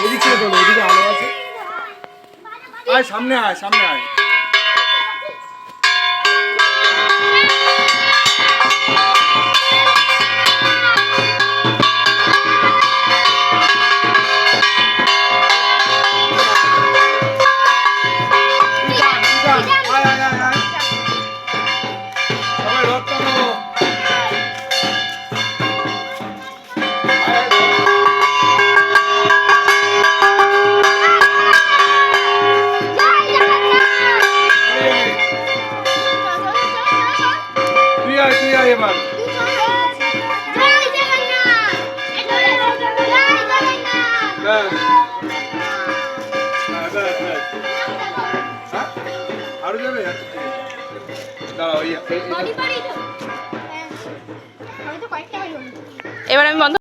এদিক থেকে তোলো, ওদিকে আলো আছে। আয় সামনে আয়, সামনে আয়। এবার আমি বন্ধ